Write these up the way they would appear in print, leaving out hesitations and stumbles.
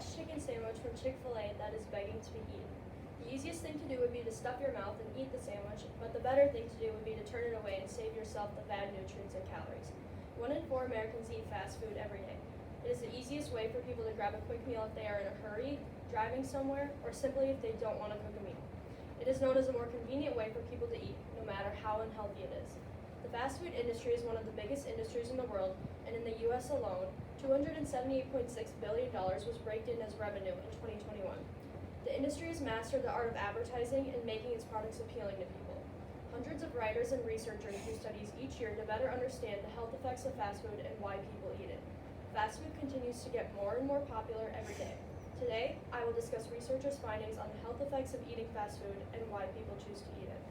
fresh chicken sandwich from Chick-fil-A that is begging to be eaten. The easiest thing to do would be to stuff your mouth and eat the sandwich, but the better thing to do would be to turn it away and save yourself the bad nutrients and calories. 1 in 4 Americans eat fast food every day. It is the easiest way for people to grab a quick meal if they are in a hurry, driving somewhere, or simply if they don't want to cook a meal. It is known as a more convenient way for people to eat, no matter how unhealthy it is. The fast food industry is one of the biggest industries in the world, and in the U.S. alone, $278.6 billion was raked in as revenue in 2021. The industry has mastered the art of advertising and making its products appealing to people. Hundreds of writers and researchers do studies each year to better understand the health effects of fast food and why people eat it. Fast food continues to get more and more popular every day. Today, I will discuss researchers' findings on the health effects of eating fast food and why people choose to eat it.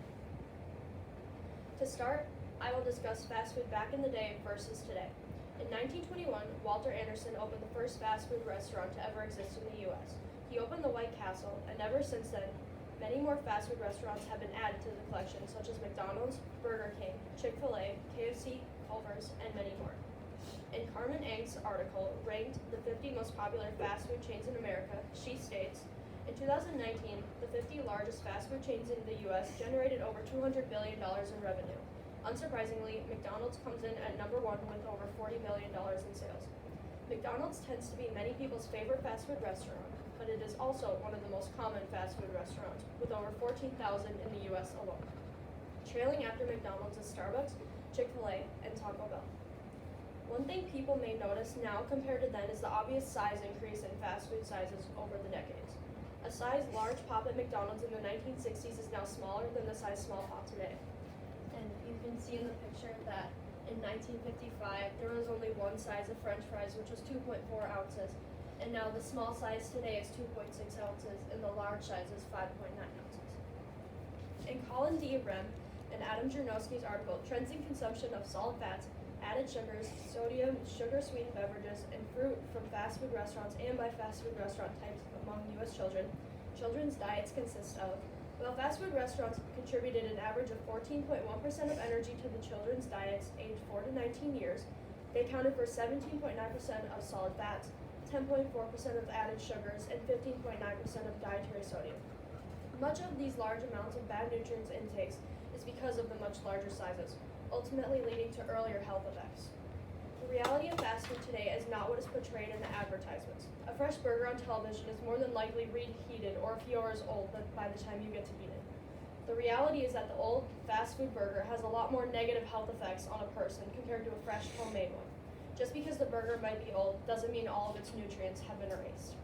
To start, I will discuss fast food back in the day versus today. In 1921, Walter Anderson opened the first fast food restaurant to ever exist in the U.S. He opened the White Castle, and ever since then, many more fast food restaurants have been added to the collection, such as McDonald's, Burger King, Chick-fil-A, KFC, Culver's, and many more. In Carmen Eng's article, ranked the 50 most popular fast food chains in America, she states, in 2019, the 50 largest fast food chains in the U.S. generated over $200 billion in revenue. Unsurprisingly, McDonald's comes in at number 1 with over $40 million in sales. McDonald's tends to be many people's favorite fast food restaurant, but it is also one of the most common fast food restaurants, with over 14,000 in the U.S. alone. Trailing after McDonald's is Starbucks, Chick-fil-A, and Taco Bell. One thing people may notice now compared to then is the obvious size increase in fast food sizes over the decades. A size large pop at McDonald's in the 1960s is now smaller than the size small pop today. And you can see in the picture that in 1955, there was only one size of French fries, which was 2.4 ounces. And now the small size today is 2.6 ounces, and the large size is 5.9 ounces. In Colin D. Rem and Adam Jernowski's article, Trends in Consumption of Solid Fats, Added Sugars, Sodium, Sugar-Sweetened Beverages, and Fruit from Fast Food Restaurants and by Fast Food Restaurant Types among U.S. children, children's diets consist of. While fast food restaurants contributed an average of 14.1% of energy to the children's diets aged 4 to 19 years, they accounted for 17.9% of solid fats, 10.4% of added sugars, and 15.9% of dietary sodium. Much of these large amounts of bad nutrients intakes is because of the much larger sizes, ultimately leading to earlier health effects. The reality of fast food today is not what is portrayed in the advertisements. A fresh burger on television is more than likely reheated or a few hours old by the time you get to eat it. The reality is that the old fast food burger has a lot more negative health effects on a person compared to a fresh homemade one. Just because the burger might be old doesn't mean all of its nutrients have been erased.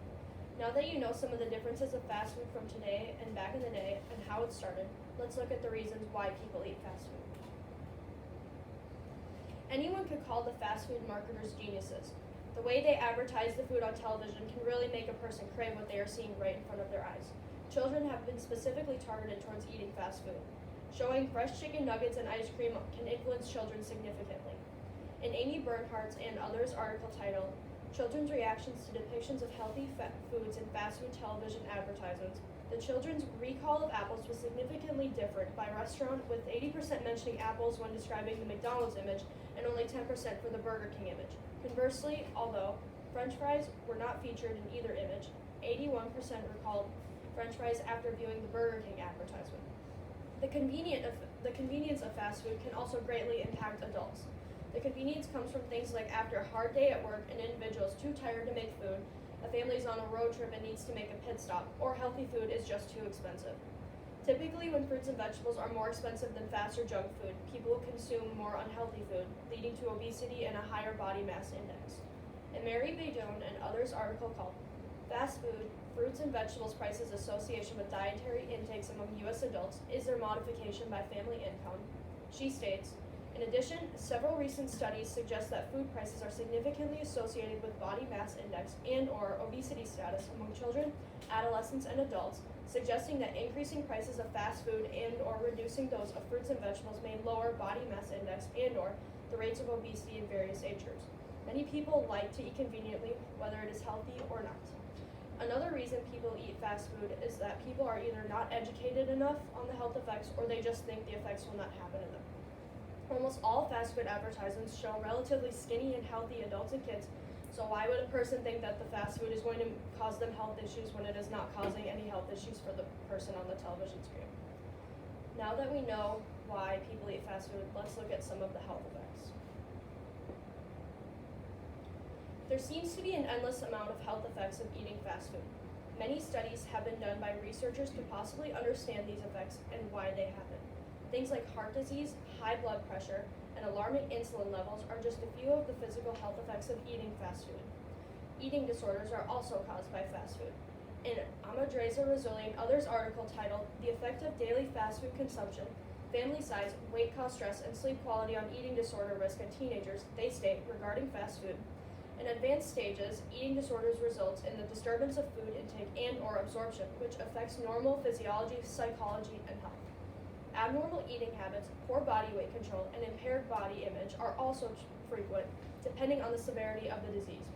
Now that you know some of the differences of fast food from today and back in the day and how it started, let's look at the reasons why people eat fast food. Anyone could call the fast food marketers geniuses. The way they advertise the food on television can really make a person crave what they are seeing right in front of their eyes. Children have been specifically targeted towards eating fast food. Showing fresh chicken nuggets and ice cream can influence children significantly. In Amy Bernhardt's and others' article titled, Children's Reactions to Depictions of Healthy Foods in Fast Food Television Advertisements, the children's recall of apples was significantly different by restaurant, with 80% mentioning apples when describing the McDonald's image and only 10% for the Burger King image. Conversely, although French fries were not featured in either image, 81% recalled French fries after viewing the Burger King advertisement. The convenience of fast food can also greatly impact adults. The convenience comes from things like after a hard day at work, an individual is too tired to make food, a family is on a road trip and needs to make a pit stop, or healthy food is just too expensive. Typically, when fruits and vegetables are more expensive than fast or junk food, people will consume more unhealthy food, leading to obesity and a higher body mass index. In Mary Baydun and others' article called Fast Food, Fruits and Vegetables Prices Association with Dietary Intakes Among U.S. Adults, Is There Modification by Family Income? She states, in addition, several recent studies suggest that food prices are significantly associated with body mass index and/or obesity status among children, adolescents, and adults, suggesting that increasing prices of fast food and/or reducing those of fruits and vegetables may lower body mass index and/or the rates of obesity in various age groups. Many people like to eat conveniently, whether it is healthy or not. Another reason people eat fast food is that people are either not educated enough on the health effects or they just think the effects will not happen to them. Almost all fast food advertisements show relatively skinny and healthy adults and kids So why would a person think that the fast food is going to cause them health issues when it is not causing any health issues for the person on the television screen? Now that we know why people eat fast food, let's look at some of the health effects. There seems to be an endless amount of health effects of eating fast food. Many studies have been done by researchers to possibly understand these effects and why they happen. Things like heart disease, high blood pressure, and alarming insulin levels are just a few of the physical health effects of eating fast food. Eating disorders are also caused by fast food. In Amadreza Rizzoli and others' article titled "The Effect of Daily Fast Food Consumption, Family Size, Weight Cost Stress, and Sleep Quality on Eating Disorder Risk in Teenagers," they state, regarding fast food, in advanced stages, eating disorders results in the disturbance of food intake and/or absorption, which affects normal physiology, psychology, and health. Abnormal eating habits, poor body weight control, and impaired body image are also frequent, depending on the severity of the disease.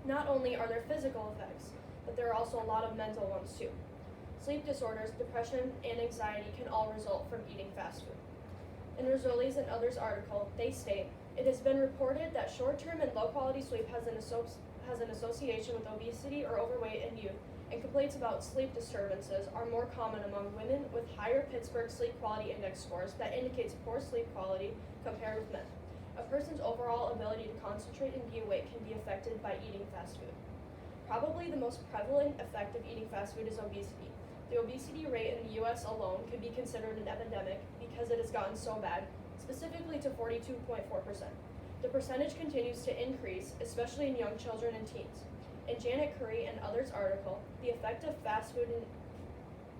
Not only are there physical effects, but there are also a lot of mental ones too. Sleep disorders, depression, and anxiety can all result from eating fast food. In Rizzoli's and others' article, they state, "It has been reported that short-term and low-quality sleep has an association with obesity or overweight in youth, and complaints about sleep disturbances are more common among women with higher Pittsburgh Sleep Quality Index scores that indicates poor sleep quality compared with men. A person's overall ability to concentrate and be awake can be affected by eating fast food." Probably the most prevalent effect of eating fast food is obesity. The obesity rate in the U.S. alone could be considered an epidemic because it has gotten so bad, specifically to 42.4%. The percentage continues to increase, especially in young children and teens. In Janet Curry and others' article, "The Effect of Fast Food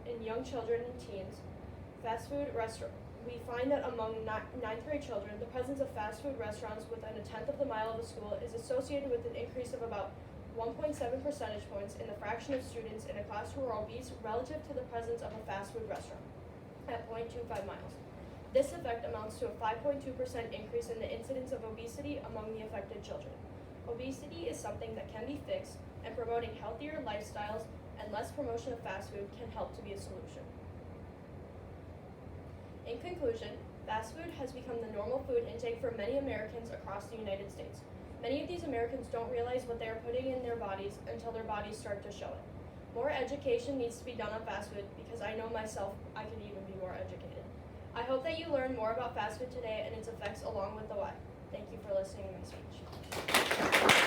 in Young Children and Teens, Fast Food Restaurant," we find that among ninth grade children, the presence of fast food restaurants within a tenth of the mile of a school is associated with an increase of about 1.7 percentage points in the fraction of students in a class who are obese relative to the presence of a fast food restaurant, at 0.25 miles. This effect amounts to a 5.2% increase in the incidence of obesity among the affected children. Obesity is something that can be fixed, and promoting healthier lifestyles and less promotion of fast food can help to be a solution. In conclusion, fast food has become the normal food intake for many Americans across the United States. Many of these Americans don't realize what they are putting in their bodies until their bodies start to show it. More education needs to be done on fast food because I know myself I could even be more educated. I hope that you learned more about fast food today and its effects along with the why. Thank you for listening to my speech.